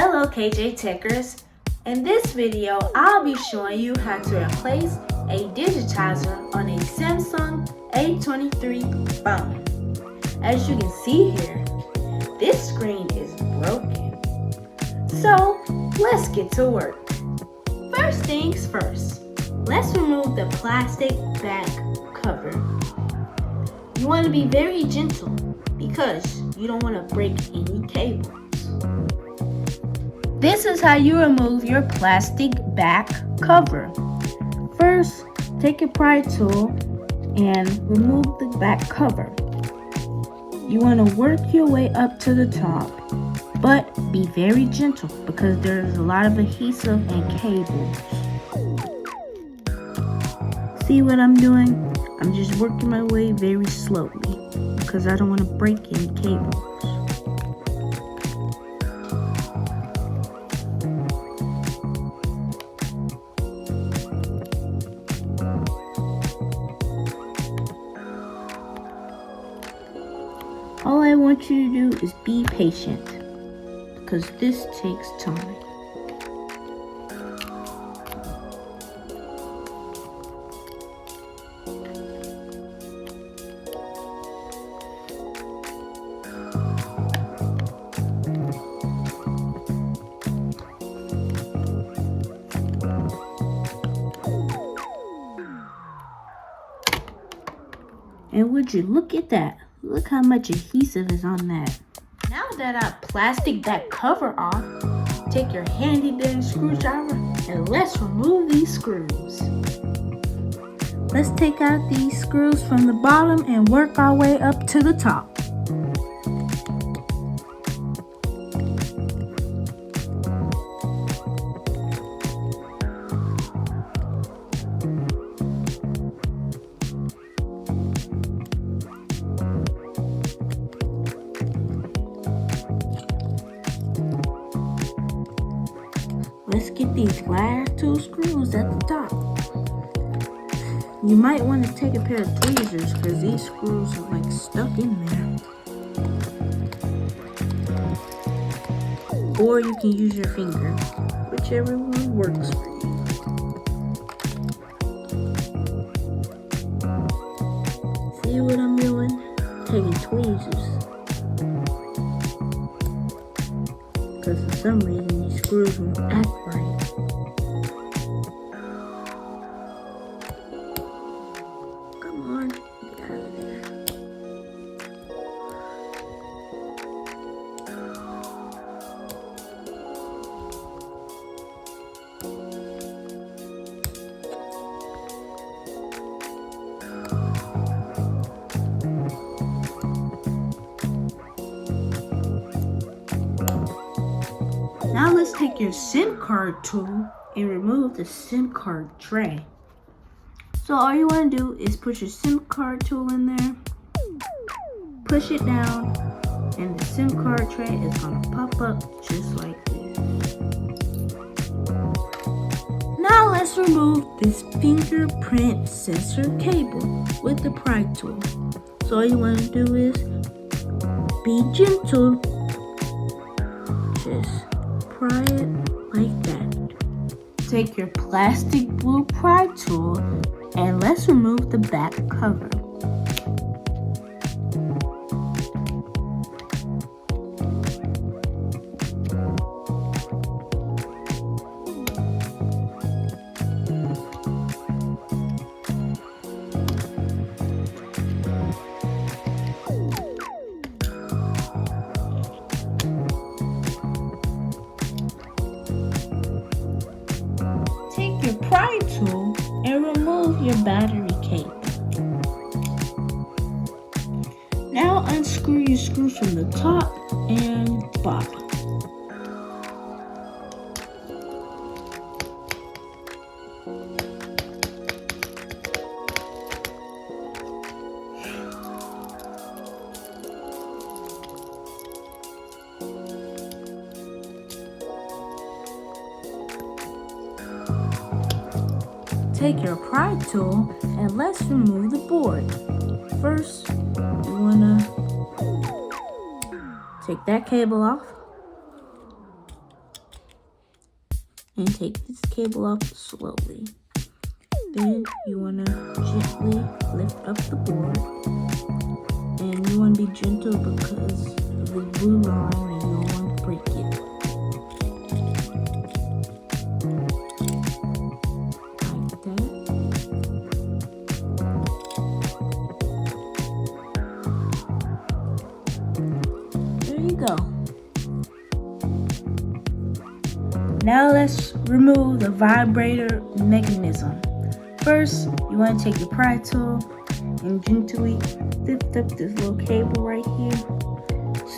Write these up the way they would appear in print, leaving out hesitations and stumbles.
Hello KJ Techers. In this video, I'll be showing you how to replace a digitizer on a Samsung A23 phone. As you can see here, this screen is broken. So let's get to work. First things first, let's remove the plastic back cover. You want to be very gentle because you don't want to break any cables. This is how you remove your plastic back cover. First, take your pry tool and remove the back cover. You want to work your way up to the top, but be very gentle because there's a lot of adhesive and cables. See what I'm doing? I'm just working my way very slowly because I don't want to break any cables. All I want you to do is be patient because this takes time. And would you look at that? Look how much adhesive is on that. Now that our plastic back cover off, take your handy dandy screwdriver and let's remove these screws. Let's take out these screws from the bottom and work our way up to the top. Let's get these last two screws at the top. You might want to take a pair of tweezers because these screws are like stuck in there. Or you can use your finger, whichever one works for you. See what I'm doing? Taking tweezers. Because for some reason these screws won't act right. Come on, get out of there. Now let's take your SIM card tool and remove the SIM card tray. So all you want to do is put your SIM card tool in there, push it down, and the SIM card tray is going to pop up just like this. Now let's remove this fingerprint sensor cable with the pry tool. So all you want to do is be gentle. Just pry it like that. Take your plastic blue pry tool and let's remove the back cover. Your pry tool and remove your battery cable. Now unscrew your screws from the top and bottom. Take your pry tool and let's remove the board. First, you want to take that cable off. and take this cable off slowly. Then you want to gently lift up the board, and you want to be gentle because of the blue line and you don't want to break it. Like that. There you go. Now let's remove the vibrator mechanism. First, you want to take your pry tool and gently lift up this little cable right here.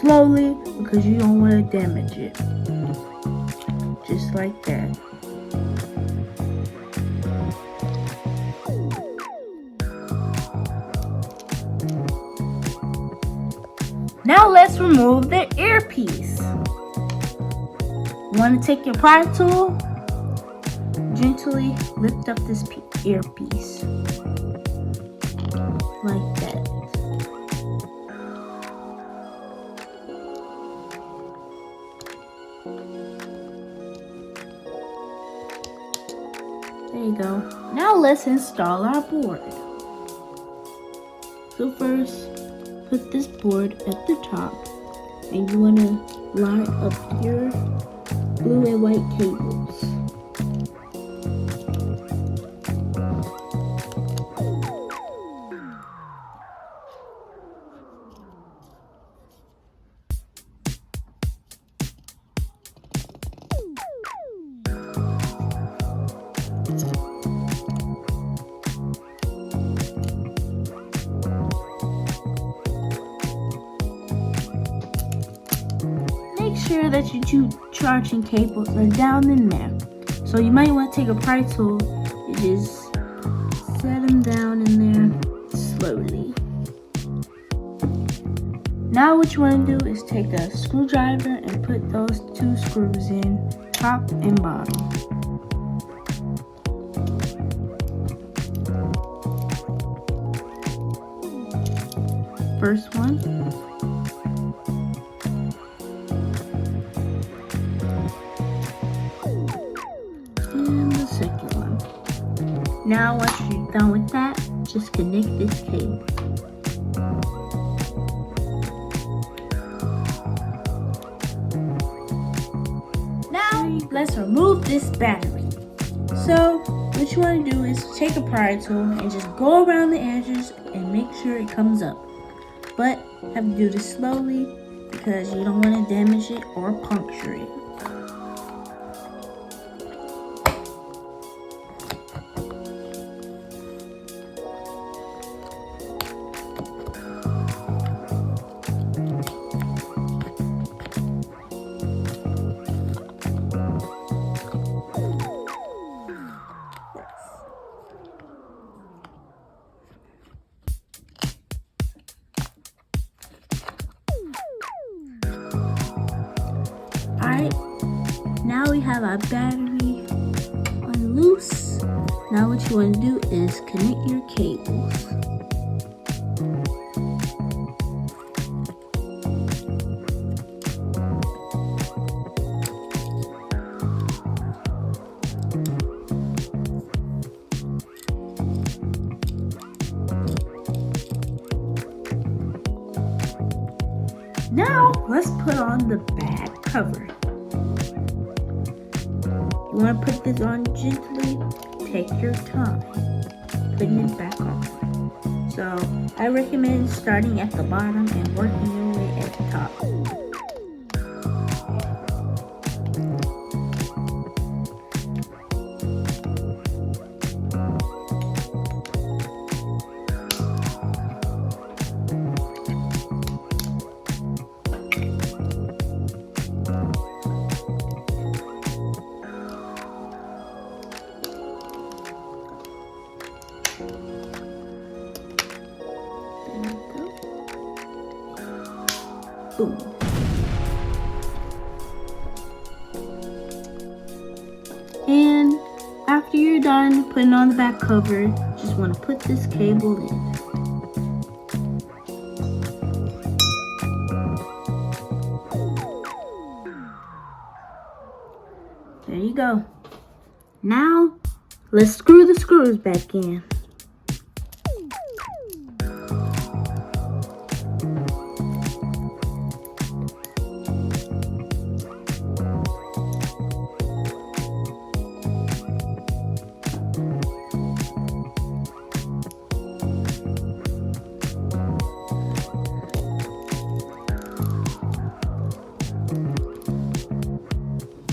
Slowly, because you don't want to damage it. Just like that. Now let's remove the earpiece. You want to take your pry tool, gently lift up this earpiece, like that. There you go. Now let's install our board. So first, put this board at the top, and you want to line up your blue and white cables. Make sure that your two charging cables are down in there. So you might want to take a pry tool and just set them down in there slowly. Now what you want to do is take a screwdriver and put those two screws in, top and bottom. First one. And the second one. Now once you're done with that, just connect this cable. Now let's remove this battery. So what you want to do is take a pry tool and just go around the edges and make sure it comes up. But have to do this slowly because you don't want to damage it or puncture it. Alright, now we have our battery on loose. Now what you want to do is connect your cables. Now let's put on the back cover. You want to put this on gently, take your time putting it back on. So I recommend starting at the bottom and working your way at the top. Boom. And after you're done putting on the back cover, just want to put this cable in. There you go. Now, let's screw the screws back in.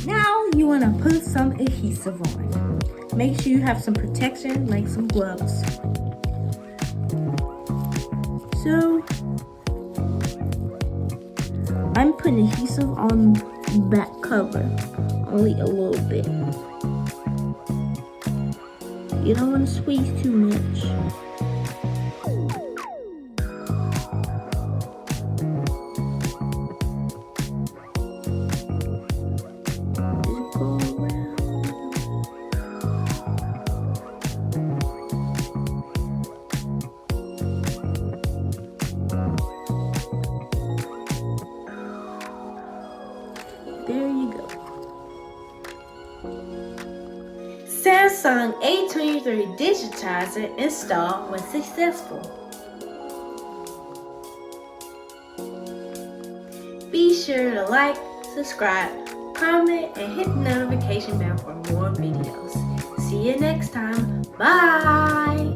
Now you want to put some adhesive on. Make sure you have some protection, like some gloves. So, I'm putting adhesive on the back cover, only a little bit. You don't want to squeeze too much. There you go. Samsung A23 Digitizer install was successful. Be sure to like, subscribe, comment, and hit the notification bell for more videos. See you next time. Bye!